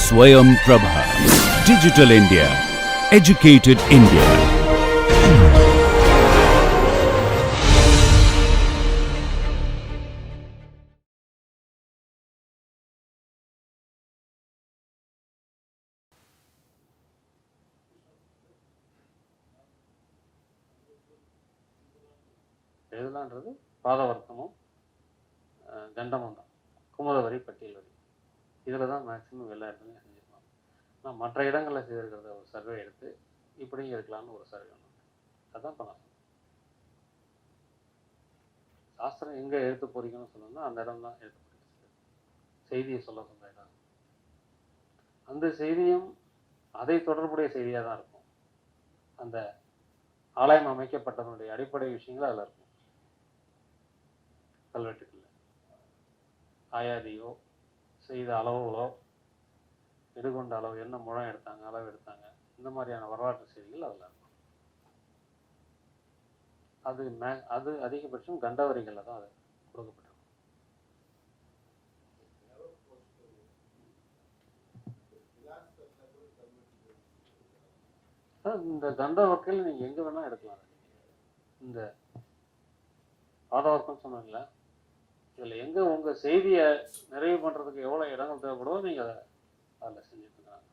Swayam Prabha. Digital India. Educated India. எழுதலான்றது பாதவர்க்கமும் கண்டமும் தான். குமுதவரி பட்டியல் வரி இதில் தான் மேக்ஸிமம் எல்லா இடத்துலையும் செஞ்சுருக்கலாம். நான் மற்ற இடங்களில் செய்திருக்கிறத ஒரு சர்வே எடுத்து இப்படியும் இருக்கலாம்னு ஒரு சர்வே ஒன்று. அதுதான் இப்போ நான் சாஸ்திரம் எங்கே எழுத்து போறீங்கன்னு சொன்னோம்னா அந்த இடம் தான் எழுத்து போறீங்க. செய்தியை சொல்ல சொன்ன இடம். அந்த செய்தியும் அதை தொடர்புடைய செய்தியாக தான் இருக்கும். அந்த ஆலயம் அமைக்கப்பட்டதனுடைய அடிப்படை விஷயங்கள் அதில் இருக்கும். கல்வெட்டுக்கள் ஆயாதியோ செய்த அளவுகளோ எடுகொண்ட அளவு என்ன முழம் எடுத்தாங்க அளவு எடுத்தாங்க இந்த மாதிரியான வரலாற்று செய்திகள் அதில் இருக்கும். அது அதிகபட்சம் கண்டவரிகளில் தான் அது கொடுக்கப்பட்டிருக்கும். இந்த கண்டவர்க்கையில் நீங்கள் எங்கே வேணால் எடுக்கலாம். இந்த பாதவர்க்கம் சொன்னீங்களா, இதில் எங்கே உங்கள் செய்தியை நிறைவு பண்ணுறதுக்கு எவ்வளோ இடங்கள் தேவைப்படுதோ நீங்கள் அதை அதில் செஞ்சுட்டுருக்காங்க.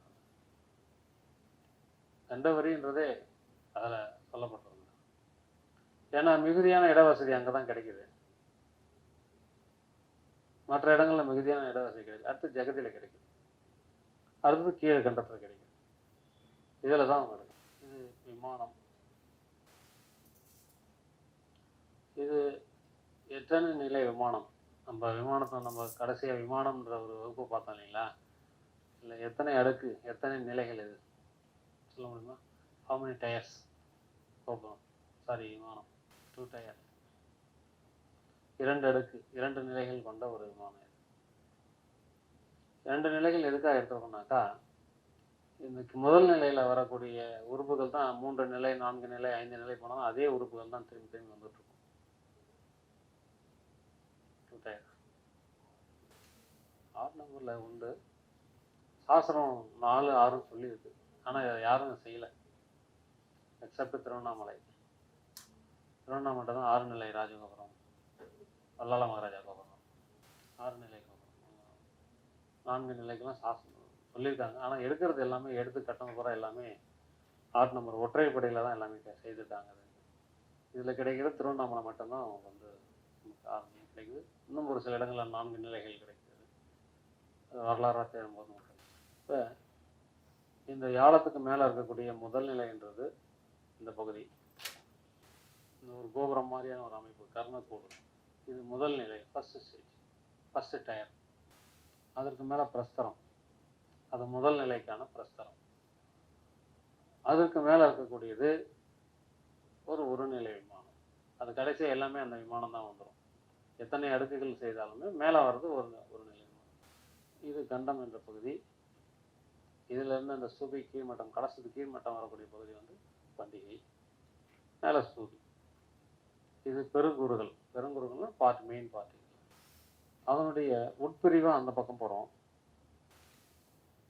கண்டவரின்றதே அதில் சொல்லப்பட்டிருங்க. ஏன்னா மிகுதியான இடவசதி அங்கே தான் கிடைக்குது. மற்ற இடங்களில் மிகுதியான இடவசதி கிடைக்குது. அடுத்து ஜெகதியில் கிடைக்குது. அடுத்தது கீழே கண்டத்தில் கிடைக்குது. இதில் தான் நடக்கும். இது விமானம். இது எத்தனை நிலை விமானம்? நம்ம விமானத்தை நம்ம கடைசியாக விமானம்ன்ற ஒரு வகுப்பு பார்த்தோம் இல்லைங்களா? இல்லை எத்தனை அடுக்கு எத்தனை நிலைகள் இது சொல்ல முடியுமா? ஹவு மெனி டயர்ஸ் கோபுரம்? சாரி, விமானம் 2 டயர், 2 அடுக்கு 2 நிலைகள் கொண்ட ஒரு விமானம். இது 2 நிலைகள் எதுக்காக எடுத்துக்கணும்னாக்கா, இந்த முதல் நிலையில் வரக்கூடிய உறுப்புகள் தான் 3 நிலை 4 நிலை 5 நிலை போனாலும் அதே உறுப்புகள் தான் திரும்பி திரும்பி வந்துட்டு இருக்கும். 2 டயர் 6 நம்பரில் உண்டு. சாஸ்திரம் 4 6 சொல்லியிருக்கு. ஆனால் யாரும் செய்யலை எக்ஸப்ட் திருவண்ணாமலை. திருவண்ணாமலை தான் 6 நிலை ராஜகோபுரம், வல்லாள மகாராஜா கோபுரம் 6 நிலை கோபுரம். 4 நிலைக்கெல்லாம் சாஸ்திரம் சொல்லியிருக்காங்க. ஆனால் எடுக்கிறது எல்லாமே எடுத்து கட்டணம் பூரா எல்லாமே 6 நம்பர் ஒற்றைப்படையில் தான் எல்லாமே செய்துட்டாங்க. இதில் கிடைக்கிற திருவண்ணாமலை மட்டும்தான் வந்து நமக்கு 6 நிலை கிடைக்குது. இன்னும் ஒரு சில இடங்களில் 4 நிலைகள் கிடைக்குது. வரலாறாக தேடும்போது மக்கள் இப்போ இந்த யாழத்துக்கு மேலே இருக்கக்கூடிய முதல் நிலைன்றது இந்த பகுதி. இந்த ஒரு கோபுரம் மாதிரியான ஒரு அமைப்பு கர்ணக்கூடு. இது முதல் நிலை, ஃபர்ஸ்ட் ஸ்டேஜ், ஃபர்ஸ்ட் டயர். அதற்கு மேலே பிரஸ்தரம், அது முதல் நிலைக்கான பிரஸ்தரம். அதற்கு மேலே இருக்கக்கூடியது ஒரு நிலை விமானம். அது கடைசியாக எல்லாமே அந்த விமானம் தான் வந்துடும். எத்தனை அடுக்குகள் செய்தாலுமே மேலே வர்றது ஒரு நிலை விமானம். இது கண்டம் என்ற பகுதி. இதிலிருந்து அந்த ஸ்தூபி கீழ்மட்டம், கலசத்து கீழ்மட்டம் வரக்கூடிய பகுதி வந்து பண்டிகை, மேலே ஸ்தூபி. இது பெருங்கூறுகள். பெருங்கூறுகள்னா மெயின் பார்ட். அதனுடைய உட்பிரிவாக அந்த பக்கம் போகிறோம்.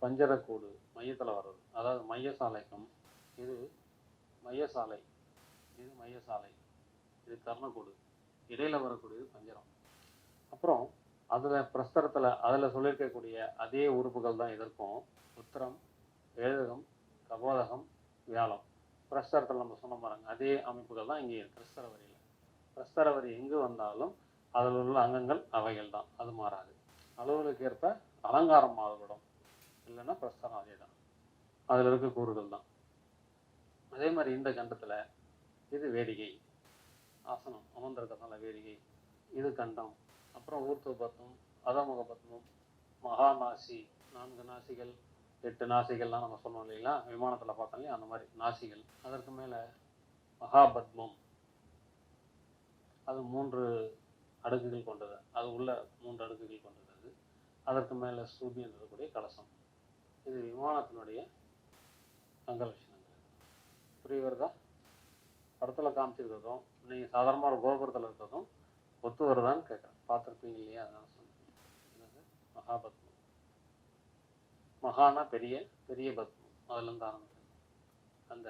பஞ்சரக்கூடு மையத்தில் வர்றது, அதாவது மையசாலைக்கும். இது மையசாலை, இது மையசாலை, இது கர்ணக்கூடு. இடையில் வரக்கூடியது பஞ்சரம். அப்புறம் அதில் பிரஸ்தரத்தில் அதில் சொல்லியிருக்கக்கூடிய அதே உறுப்புகள் தான் இதற்கும். உத்திரம், எழுதகம், கபோதகம், வியாழம். பிரஸ்தரத்தில் நம்ம சொன்ன பாருங்க அதே அமைப்புகள் தான் இங்கே இருக்கு. பிரஸ்தர வரியில் பிரஸ்தர வரி எங்கு வந்தாலும் அதில் உள்ள அங்கங்கள் அவைகள் தான், அது மாறாது. அளவுகளுக்கு ஏற்ப அலங்காரம் மாறுபடும். இல்லைன்னா பிரஸ்தரம் அதே தான், அதில் இருக்க கூறுகள் தான். அதே மாதிரி இந்த கண்டத்தில் இது வேடிகை, ஆசனம் அமர்ந்திருக்கிறதுனால வேடிகை. இது கண்டம். அப்புறம் ஊர்த்துவபத்மம், அதமுகபத்மம், மகாநாசி, 4 நாசிகள் 8 நாசிகள்லாம் நம்ம சொன்னோம் இல்லைங்களா, விமானத்தில் பார்த்தோம் இல்லையா, அந்த மாதிரி நாசிகள். அதற்கு மேலே மகாபத்மம், அது 3 அடுக்குகள் கொண்டது, அது உள்ள 3 அடுக்குகள் கொண்டது. அது அதற்கு மேலே ஸ்தூபி என்று இருக்கக்கூடிய கலசம். இது விமானத்தினுடைய அங்க லட்சணங்கள். புரிய வருதா? படத்தில் காமிச்சிருக்கிறதும் நீங்கள் சாதாரணமாக ஒரு கோபுரத்தில் இருக்கிறதும் ஒத்து வருதான்னு கேட்குறேன். பார்த்துருப்பீங்க இல்லையா, அதனால சொன்னேன். மகாபத்மம். மகானா பெரிய, பெரிய பத்மம், அதுலேருந்து ஆரம்பிக்கும் அந்த.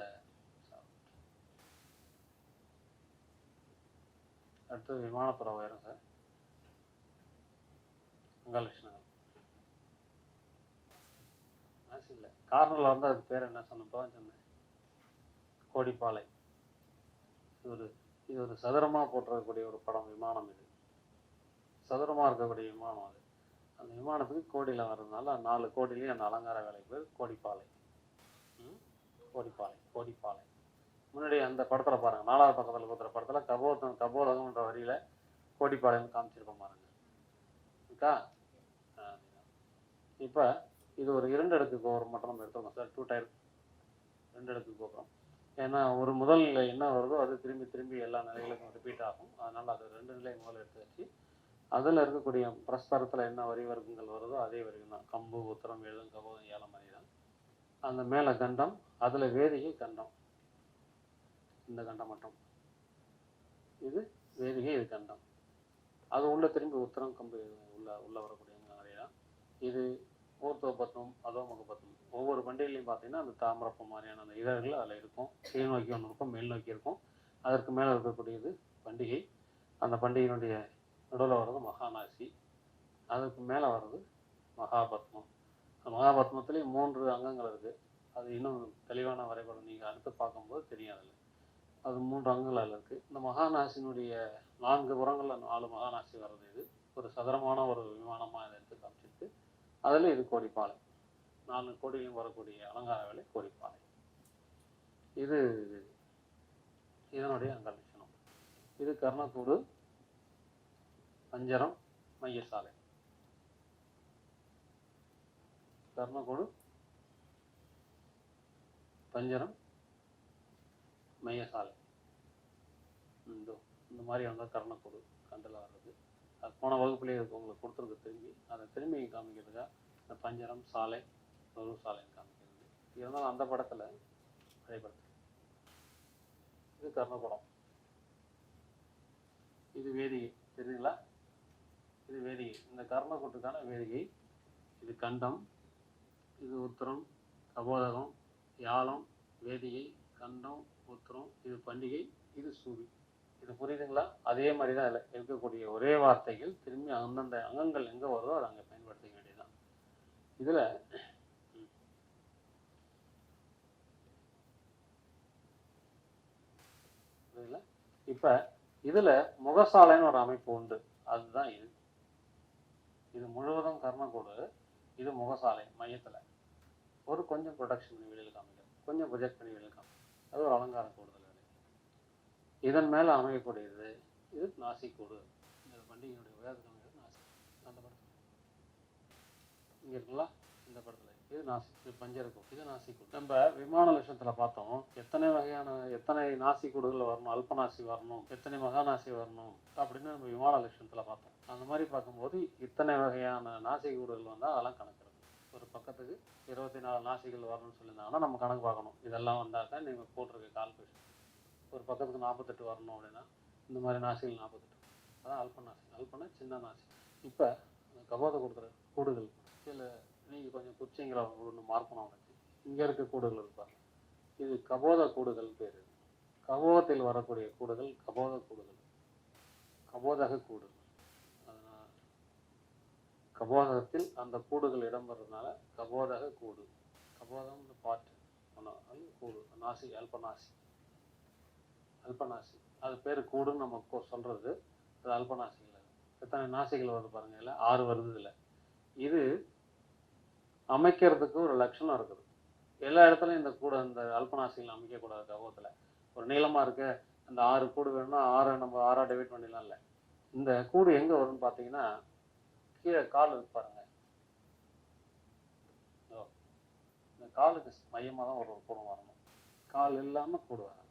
அடுத்தது விமானப்புற உயரம் சார், அங்கலட்சணங்கள். இல்லை கார்னரில் வந்து அதுக்கு பேர் என்ன சொன்னப்போ சொன்னேன், கோடிப்பாலை. இது ஒரு சதுரமாக போட்டிருக்கக்கூடிய ஒரு படம், விமானம். இது சதுரமாக இருக்கக்கூடிய விமானம். அது அந்த விமானத்துக்கு கோடியில் வர்றதுனால 4 கோடிலையும் அந்த அலங்கார வேலை பேர் கோடிப்பாலை. கோடிப்பாலை, கோடிப்பாலை. முன்னாடி அந்த படத்தில் பாருங்கள், 4வது பக்கத்தில் கொடுக்குற படத்தில் கபோதகம்ன்ற வரியில் கோடிப்பாளையம் காமிச்சிருப்போம் பாருங்க. இருக்கா? இப்போ இது ஒரு 2 அடுக்கு கோபுரம் மட்டும் நம்ம எடுத்துக்கோம் சார், 2 டயர் 2 அடுக்கு கோபுரம். ஏன்னா ஒரு முதல் நிலை என்ன வருதோ அது திரும்பி திரும்பி எல்லா நிலைகளுக்கும் ரிப்பீட் ஆகும். அதனால் அது 2 நிலை முதல்ல எடுத்து வச்சு அதில் இருக்கக்கூடிய பிரஸ்தரத்தில் என்ன வரி வர்க்கங்கள் வருதோ அதே வரைக்கும் தான். கம்பு, உத்தரம், எழும், கபோதம், ஏலம் மாதிரி தான். அந்த மேலே கண்டம், அதில் வேதிகை கண்டம், இந்த கண்டம் மட்டும். இது வேதிகை, இது கண்டம். அது உள்ள திரும்பி உத்தரம், கம்பு உள்ள வரக்கூடிய நிறைய தான். இது ஊர்த்துவ அதோமுக பத்மம். ஒவ்வொரு பண்டிகைலையும் பார்த்தீங்கன்னா அந்த தாமரப்பு மாதிரியான அந்த இதழ்கள் அதில் இருக்கும். கீழ் நோக்கி ஒன்று இருக்கும், மேல் நோக்கி இருக்கும். அதற்கு மேலே இருக்கக்கூடியது பண்டிகை. அந்த பண்டிகையினுடைய நடுவில் வர்றது மகாநாசி, அதுக்கு மேலே வர்றது மகாபத்மம். மகாபத்மத்துலேயும் 3 அங்கங்கள் இருக்குது. அது இன்னும் தெளிவான வரைபடம் நீங்கள் அடுத்து பார்க்கும்போது தெரியும். அதில் அது 3 அங்கங்கள் அதில் இருக்குது. இந்த மகாநாசினுடைய 4 புறங்களில் 4 மகாநாசி வர்றது. இது ஒரு சதுரமான ஒரு விமானமாக இதை எடுத்து காமிச்சிருக்கு. அதில் இது கோடிப்பாலை, 4 கோடியிலும் வரக்கூடிய அலங்கார வேலை கோடிப்பாலை. இது இதனுடைய அங்கலட்சணம். இது கர்ணக்கூடு, பஞ்சரம், மையசாலை. கர்ணக்கூடு, பஞ்சரம், மையசாலை. இந்த மாதிரி வந்தால் கர்ணக்கூடு கண்டில் வர்றது. அது போன வகுப்புலேயே இருக்கு, உங்களுக்கு கொடுத்துருக்கு. திரும்பி அதை திரும்பி காமிக்கிறதுக்காக இந்த பஞ்சரம் சாலை, ஒரு சாலைன்னு காமிக்கிறது. இருந்தாலும் அந்த படத்தில் வரைபடத்தில் இது கர்ணகுடம், இது வேதிகை. தெரியுதுங்களா? இது வேதிகை, இந்த கர்ணக்கூட்டுக்கான வேதிகை. இது கண்டம், இது உத்திரம், கபோதகம், யாழம், வேதிகை, கண்டம், உத்திரம். இது பண்டிகை, இது சூரி. இது புரியுதுங்களா? அதே மாதிரி தான் இதில் இருக்கக்கூடிய ஒரே வார்த்தைகள் திரும்பி அந்தந்த அங்கங்கள் எங்கே வருதோ அதை அங்கே பயன்படுத்திக்க வேண்டியதுதான். இதில் இப்போ இதில் முகசாலைன்னு ஒரு அமைப்பு உண்டு. அதுதான் இது. இது முழுவதும் கர்ணக்கூடு, இது முகசாலை. மையத்தில் ஒரு கொஞ்சம் ப்ரொடக்ஷன் பண்ணி வெளியில் காமிக்கிறது, கொஞ்சம் ப்ரொஜெக்ட் பண்ணி வெளியில் காமிக்கிறது. அது ஒரு அலங்கார கூடுதல் வேலை. இதன் மேலே அமையக்கூடியது இது நாசிக்கூடு. இந்த பண்டிகையினுடைய உயரத்துக்கு அமைகிறது நாசி. அந்த படத்தில் இங்கே இருக்குங்களா? இந்த படத்தில் இது நாசி, இது பஞ்சரக்கூடு, இது நாசிக்கூடு. நம்ம விமான லட்சணத்தில் பார்த்தோம் எத்தனை நாசிக்கூடுகள் வரணும், அல்பநாசி வரணும், எத்தனை மகாநாசி வரணும் அப்படின்னு நம்ம விமான லட்சணத்தில் பார்த்தோம். அந்த மாதிரி பார்க்கும்போது இத்தனை வகையான நாசிக்கூடுகள் வந்தால் அதெல்லாம் கணக்கு. ஒரு பக்கத்துக்கு 24 நாசிகள் வரணும்னு சொல்லியிருந்தாங்கன்னா நம்ம கணக்கு பார்க்கணும். இதெல்லாம் வந்தாக்கா நீங்கள் போட்டிருக்க கால்குலேஷன். ஒரு பக்கத்துக்கு 48 வரணும் அப்படின்னா இந்த மாதிரி நாசிகள் 48. அதான் அல்பநாசி. அல்பனா சின்ன நாசி. இப்போ கபோத கொடுக்குற கூடுகள் இதில் நீங்கள் கொஞ்சம் குச்சிங்கிற ஒன்று மார்க்கணும். அவனுக்கு இங்கே இருக்க கூடுகள் இருப்பாங்க. இது கபோத கூடுகள் பேர். கபோதத்தில் வரக்கூடிய கூடுகள் கபோத கூடுகள், கபோதக கூடு. கபோதகத்தில் அந்த கூடுகள் இடம்பெறதுனால கபோதக கூடு. கபோதம் பாட்டு கூடு, நாசி, அல்பநாசி. அல்பநாசி அது பேர் கூடுன்னு நம்ம சொல்கிறது. அது அல்பநாசிகள். எத்தனை நாசிகள் வருது பாருங்க, இல்லை 6 வருது. இதில் இது அமைக்கிறதுக்கு ஒரு லட்சணம் இருக்குது. எல்லா இடத்துலையும் இந்த கூடை, இந்த அல்பநாசிகள் அமைக்கக்கூடாது. கபோதத்தில் ஒரு நீளமாக இருக்க அந்த 6 கூடு வேணும்னா 6 நம்ம 6ஆக டிவைட் பண்ணிடலாம். இல்லை, இந்த கூடு எங்கே வரும்னு பார்த்தீங்கன்னா கீழே கால் இருக்கு பாருங்க. இந்த காலுக்கு மையமாக தான் ஒரு கூடம் வரணும். கால் இல்லாமல் கூடு வராது.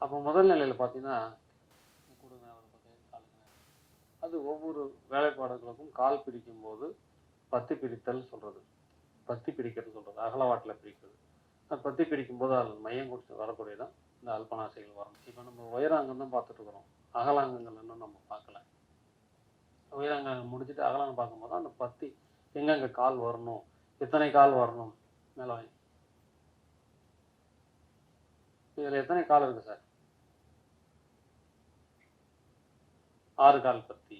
அப்போ முதல் நிலையில் பார்த்தீங்கன்னா கூடு காலுக்கு அது ஒவ்வொரு வேலைப்பாடுகளுக்கும் கால் பிரிக்கும் போது பத்தி பிரித்தல் சொல்கிறது, பத்தி பிரிக்கிறது சொல்கிறது, அகலவாட்டில் பிரிக்கிறது. அது பத்தி பிரிக்கும் போது அது மையம் கொடுத்து வரக்கூடியதான் இந்த அல்பநாசிகள் வரணும். இப்போ நம்ம உயராங்கம் தான் பார்த்துட்டு இருக்கிறோம், அகலாங்கங்கள் இன்னும் நம்ம பார்க்கல. உயரங்கள் முடிச்சுட்டு அகலாங்க பார்க்கும்போது அந்த பத்தி எங்கெங்கே கால் வரணும், எத்தனை கால் வரணும், மேலே வாங்கி. இதில் எத்தனை கால் இருக்குது சார்? 6 கால் பத்தி,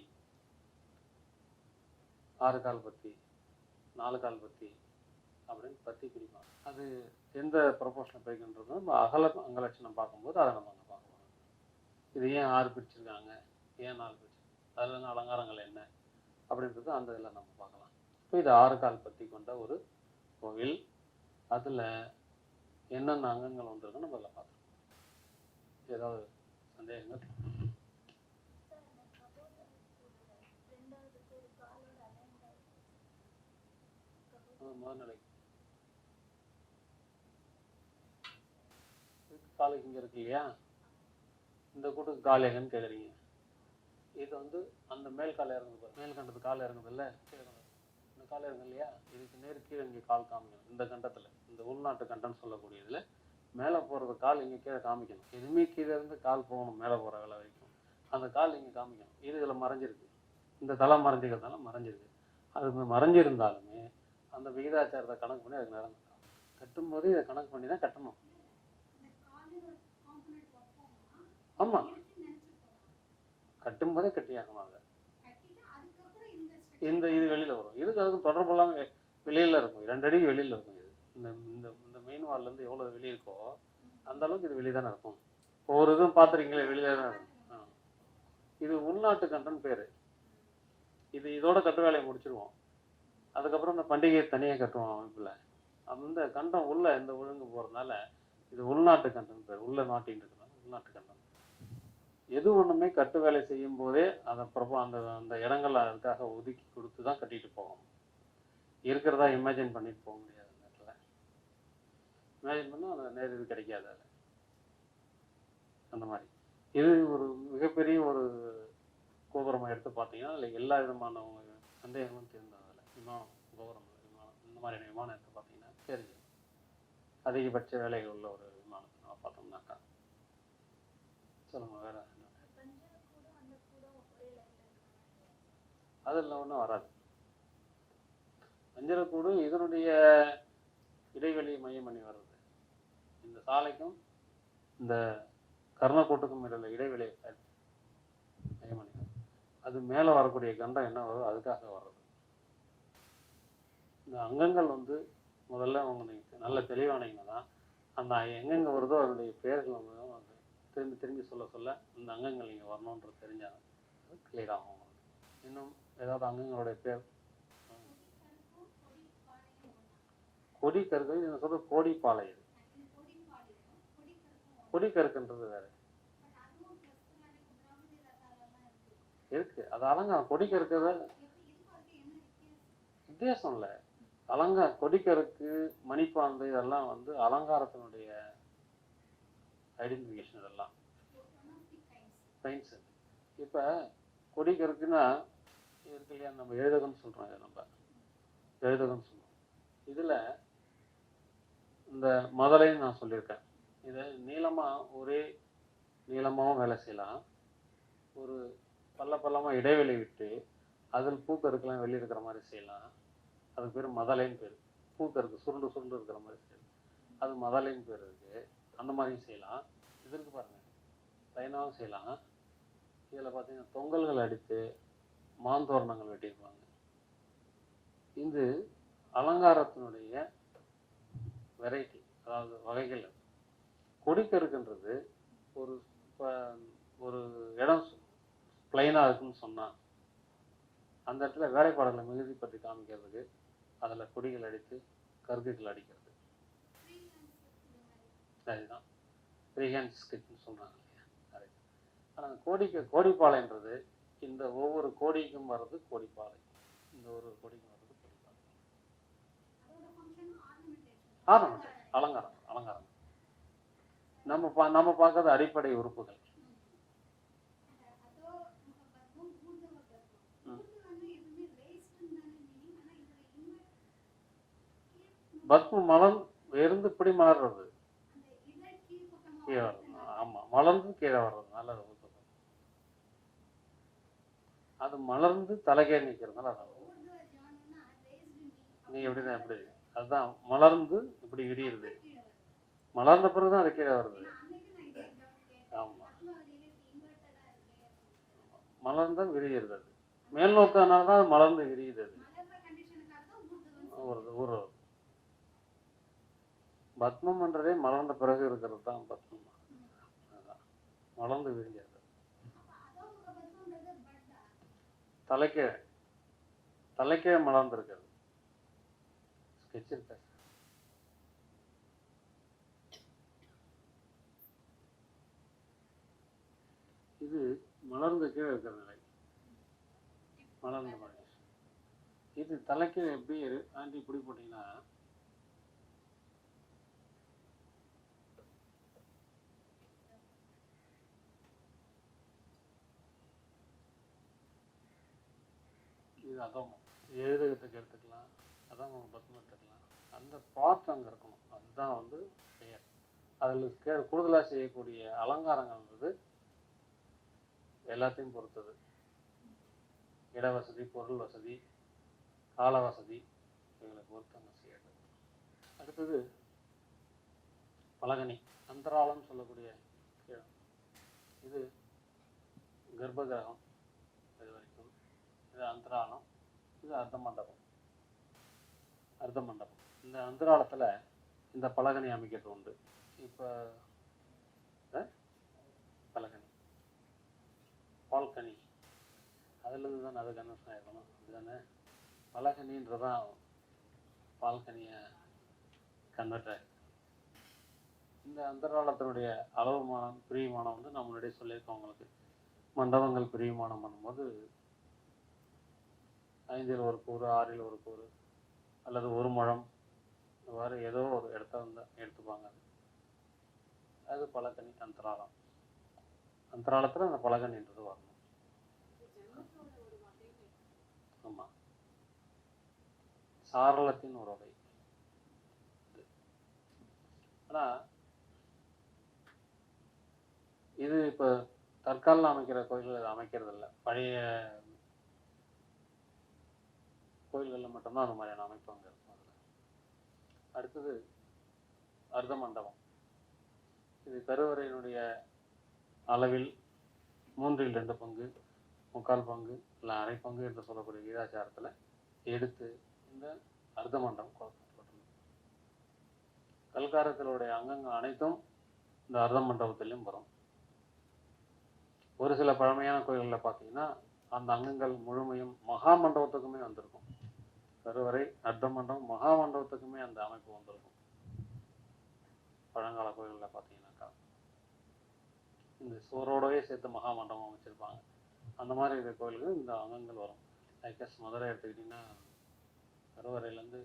6 கால் பத்தி, 4 கால் பத்தி அப்படின்னு பத்தி பிரிப்பாங்க. அது எந்த ப்ரொபோஷனில் பிரிக்கின்றது நம்ம அகல அங்கலட்சணம் பார்க்கும்போது அதை நம்ம அங்கே பார்க்கணும். இது ஏன் 6 பிரிச்சிருக்காங்க, ஏன் 4 பிரிச்சிருக்காங்க, அதில் என்ன அலங்காரங்கள் என்ன அப்படின்றது அந்த இதில் நம்ம பார்க்கலாம். இப்போ இது 6 கால் பத்தி கொண்ட ஒரு கோவில். அதில் என்னென்ன அங்கங்கள் வந்திருக்குன்னு நம்ம அதில் பார்த்துருக்கோம். ஏதாவது சந்தேகங்கள்? முதல் நிலை காலுக்கு இங்கே இருக்கு இல்லையா, இந்த கூட்டுக்கு கால் எங்கன்னு கேட்குறீங்க. இது வந்து அந்த மேல் கால் இறங்குது பாரு, மேல் கண்டது கால் இறங்குது இல்லை, இந்த கால் இறங்கு இல்லையா, இதுக்கு நேரு கீழே இங்கே கால் காமிக்கணும். இந்த கண்டத்தில், இந்த உள்நாட்டு கண்டம்னு சொல்லக்கூடியதில் மேலே போகிறது கால் இங்கே கீழே காமிக்கணும். எதுவுமே கீழே இருந்து கால் போகணும் மேலே போகிற வேலை வரைக்கும் அந்த கால் இங்கே காமிக்கணும். இது இதில் மறைஞ்சிருக்கு, இந்த தலை மறைஞ்சிக்கிறதுனால மறைஞ்சிருக்கு. அது மறைஞ்சிருந்தாலுமே அந்த விகிதாச்சாரத்தை கணக்கு பண்ணி அதுக்கு நடந்து கட்டும்போது இதை கணக்கு பண்ணி தான் கட்டணும். ஆமாம், கட்டும்போதே கட்டியாகணும். அதை இந்த இது வெளியில் வரும். இதுக்கு அதுக்கும் தொடர்பு இல்லாமல் வெளியில் இருக்கும், 2 அடி வெளியில் இருக்கும். இது இந்த இந்த இந்த மெயின் வால்லேருந்து எவ்வளோ வெளியே இருக்கோ அந்த அளவுக்கு இது வெளியே தானே இருக்கும். ஒவ்வொரு இதுவும் பார்த்துருக்கீங்களே வெளியே தானே இருக்கும். இது உள்நாட்டு கண்டன் பேர். இது இதோட கட்டு வேலையை முடிச்சிருவோம். அதுக்கப்புறம் இந்த பண்டிகையை தனியாக கட்டுவோம் அமைப்பில். அந்த கண்டம் உள்ள இந்த ஒழுங்கு போகிறதுனால இது உள்நாட்டு கண்டன் பேர். உள்ள நாட்டின்னு இருக்கிறதுனால உள்நாட்டு கண்டம். எது ஒன்றுமே கட்டு வேலை செய்யும் போதே அதை அந்த அந்த இடங்கள் அதுக்காக ஒதுக்கி கொடுத்து தான் கட்டிட்டு போகணும். இருக்கிறதா இமேஜின் பண்ணிட்டு போக முடியாது. அந்த இடத்துல இமேஜின் பண்ணால் அந்த நேர் இது கிடைக்காது. அது அந்த மாதிரி இது ஒரு மிகப்பெரிய ஒரு கோபுரமாக எடுத்து பார்த்தீங்கன்னா அதில் எல்லா விதமான சந்தேகங்களும் தெரிந்ததில்லை. விமானம், கோபுரம், விமானம், இந்த மாதிரியான விமானம் எடுத்து பார்த்தீங்கன்னா தெரிஞ்சு அதிகபட்ச வேலைகள் உள்ள ஒரு விமானத்தை நம்ம பார்த்தோம்னாக்கா. சொல்லுங்க, வேற அதில் ஒன்றும் வராது. வஞ்சரக்கூடு இதனுடைய இடைவெளி மையம் பண்ணி வர்றது. இந்த சாலைக்கும் இந்த கர்ணக்கூட்டுக்கும் இடையில இடைவெளி மையம் பண்ணி அது மேலே வரக்கூடிய கண்டம் என்ன வருதோ அதுக்காக வர்றது. இந்த அங்கங்கள் வந்து முதல்ல உங்களுக்கு நல்ல தெளிவானீங்கன்னா தான் அந்த எங்கெங்கே வருதோ அதனுடைய பேர்கள் வந்து திரும்பி திரும்பி சொல்ல சொல்ல இந்த அங்கங்கள் நீங்கள் வரணுன்றது தெரிஞ்சாங்க அது கிளியர் ஆகும் உங்களுக்கு. இன்னும் ஏதாவது அங்கங்களுடைய பேர்? கொடி கருக்கு, நீங்கள் சொல்கிற கோடிப்பாலை. இது கொடி கருக்குன்றது வேறு இருக்கு. அது அலங்காரம். கொடி கருக்கிறது வித்தியாசம் இல்லை. கொடிக்கருக்கு, மணிப்பாந்து இதெல்லாம் வந்து அலங்காரத்தினுடைய ஐடென்டிஃபிகேஷன். இதெல்லாம் சயின்ஸு. இப்போ கொடிக்கருக்குன்னா இருக்கு இல்லையா, நம்ம எழுதகம்னு சொல்கிறோம். இதை நம்ம எழுதகம்னு சொல்லுவோம். இதில் இந்த முதலைன்னு நான் சொல்லியிருக்கேன். இதை நீளமாக ஒரே நீளமாகவும் வேலை செய்யலாம். ஒரு பள்ளமாக இடைவெளி விட்டு அதில் பூக்கருக்கெல்லாம் வெளியே இருக்கிற மாதிரி செய்யலாம். அதுக்கு பேர் மதலைன்னு பேர். பூக்கருக்கு சுருண்டு சுருண்டு இருக்கிற மாதிரி செய்யலாம், அது மதலைன்னு பேர் இருக்குது. அந்த மாதிரியும் செய்யலாம். இதற்கு பாருங்கள், லைனாகவும் செய்யலாம். இதில் பார்த்தீங்கன்னா தொங்கல்கள் அடித்து மாந்தோரணங்கள் வெட்டியிருப்பாங்க. இது அலங்காரத்தினுடைய வெரைட்டி, அதாவது வகைகள். கொடிக்கருக்குன்றது ஒரு இடம் பிளைனாக இருக்குன்னு சொன்னால் அந்த இடத்துல வேலைப்பாடுகளை மிகுதிப்பற்றி காமிக்கிறதுக்கு அதில் கொடிகள் அடித்து கருக்குகள் அடிக்கிறது. அதுதான் ஃப்ரீ ஹேண்ட் ஸ்கெட்ச்னு சொல்கிறாங்க இல்லையா, அது. ஆனால் கோடிப்பாலைன்றது இந்த ஒவ்வொரு கோடிக்கும் வர்றது கோடிப்பாலை. இந்த ஒரு கோடிக்கும் வர்றது கோடிப்பாலை. ஆர்னமெண்டேஷன், அலங்காரம். நம்ம பார்க்கறது அடிப்படை உறுப்புகள். பத்ம மலர் இருந்து இப்படி மலர்றது கீழே வர்றது. ஆமாம், மலர்ந்து கீழே வர்றது. நல்ல அது மலர்ந்து தலைகே நிற்கிறதுனால அது நீ எப்படிதான் எப்படி அதுதான் மலர்ந்து இப்படி விரியுது, மலர்ந்த பிறகுதான் அது கீழே வருது. ஆமா, மலர்ந்தா விரியுறது, அது மேல் நோக்கனால்தான் அது மலர்ந்து விரியுது. அது ஊர் பத்மம்ன்றதே மலர்ந்த பிறகு இருக்கிறது தான் பத்மம். அதுதான் மலர்ந்து விரிஞ்சது. தலைக்கே மலர்ந்திருக்கிறது. ஸ்கெட்ச் இருக்க இது மலர்ந்து கீழே இருக்கிற நிலை, மலர்ந்த மாதிரி. இது தலைக்கு எப்படி ஆண்டி இப்படி போட்டீங்கன்னா இது அதமம், எழுதுகிறதுக்கு எடுத்துக்கலாம், அதமம் பத்மம் எடுத்துக்கலாம். அந்த பார்ட் அங்கே இருக்கணும், அதுதான் வந்து பெயர். அதில் கூடுதலாக செய்யக்கூடிய அலங்காரங்கள்ன்றது எல்லாத்தையும் பொறுத்தது. இட வசதி, பொருள் வசதி, கால வசதி, இவங்களை பொறுத்து அங்கே செய்யறது. அடுத்தது பலகனி, அந்தராளம் சொல்லக்கூடிய இடம். இது கர்ப்பகிரகம், இது வரைக்கும் இது அந்தராளம், இது அர்த்த மண்டபம். இந்த அந்தராளத்தில் இந்த பலகனி அமைக்கிறது உண்டு. இப்போ பலகனி, பால்கனி, அதுலேருந்து தான் அது கன்வெர்ஷன் ஆகிடணும். அதுதானே பலகனின்றதான் பால்கனியை கன்வெர்ட் ஆகிடும். இந்த அந்தராளத்தினுடைய அளவுமானம், பிரிவுமானம் வந்து நான் முன்னாடியே சொல்லியிருக்கோம் உங்களுக்கு. மண்டபங்கள் பிரிவுமானம் பண்ணும்போது 5 ஒரு கூறு, 6 ஒரு கூறு, அல்லது 1 முழம், இவ்வாறு ஏதோ ஒரு இடத்த வந்து எடுத்துப்பாங்க. அது பலகனி அந்தராளம். அந்தராளத்தில் அந்த பலகனின்றது வரணும். ஆமாம், சாரளத்தின் ஒரு வகை. ஆனால் இது இப்போ தற்காலில் அமைக்கிற கோயில்கள் அமைக்கிறது இல்லை. பழைய கோயில்களில் மட்டும்தான் அந்த மாதிரியான அமைப்பு அங்கே இருக்கும். அதில் அடுத்தது அர்த்த மண்டபம். இது கருவறையினுடைய அளவில் 3/2 பங்கு, 3/4 பங்கு, இல்லை அரை பங்கு என்று சொல்லக்கூடிய வீதாச்சாரத்தில் எடுத்து இந்த அர்த்த மண்டபம் கொடுக்கப்பட்டுள்ளது. கல்காரத்தினுடைய அங்கங்கள் அனைத்தும் இந்த அர்த்த மண்டபத்திலையும் வரும். ஒரு சில பழமையான கோயில்களில் பார்த்தீங்கன்னா அந்த அங்கங்கள் முழுமையும் மகா மண்டபத்துக்குமே வந்திருக்கும். கருவறை, அர்த்த மண்டபம், மகா மண்டபத்துக்குமே அந்த அமைப்பு வந்திருக்கும். பழங்கால கோயில்களில் பார்த்தீங்கன்னாக்கா இந்த சுவரோடவே சேர்த்து மகா மண்டபம் அமைச்சிருப்பாங்க. அந்த மாதிரி இருக்கிற கோயில்கள் இந்த அங்கங்கள் வரும். லைக்கஸ் மதுரை எடுத்துக்கிட்டிங்கன்னா கருவறையிலேருந்து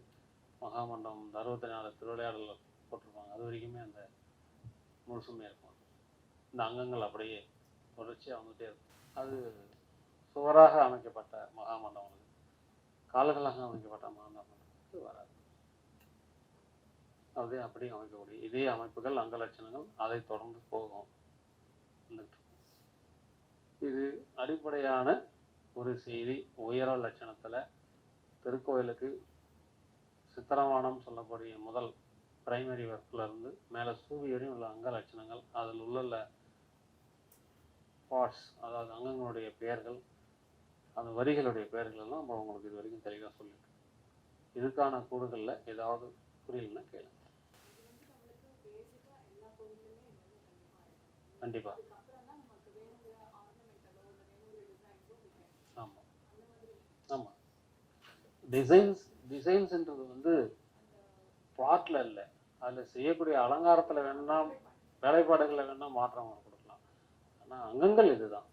மகா மண்டபம் இந்த 64 திருவிளையாடல் போட்டிருப்பாங்க. அது வரைக்குமே அந்த முழுசுமே இருக்கும். இந்த அங்கங்கள் அப்படியே தொடர்ச்சியாக வந்துகிட்டே இருக்கும். அது சுவராக அமைக்கப்பட்ட மகாமண்டபம், கால்களாக அமைக்கப்பட்ட மகாமண்டபத்துக்கு வராது. அது அப்படியே அமைக்கக்கூடிய இதே அமைப்புகள், அங்க லட்சணங்கள் அதை தொடர்ந்து போகும். இது அடிப்படையான ஒரு செய்தி. உயர லட்சணத்தில் திருக்கோயிலுக்கு சித்திரவானம் சொல்லக்கூடிய முதல் பிரைமரி ஒர்க்கில் இருந்து மேலே சூரியரையும் உள்ள அங்க லட்சணங்கள், அதில் உள்ள பார்ட்ஸ், அதாவது அங்கங்களுடைய பெயர்கள், அந்த வரிகளுடைய பெயர்கள் எல்லாம் நம்ம உங்களுக்கு இது வரைக்கும் தெளிவாக சொல்லியிருக்கேன். இதுக்கான கூறுகளில் ஏதாவது புரியலன்னா கேளுங்க. கண்டிப்பாக. ஆமாம் ஆமாம். டிசைன்ஸ்ன்றது வந்து பிளாட்டில் இல்லை, அதில் செய்யக்கூடிய அலங்காரத்தில் வேணும்னா, வேலைப்பாடுகளில் வேணும்னா மாற்றம் கொடுக்கலாம். ஆனால் அங்கங்கள் இதுதான்.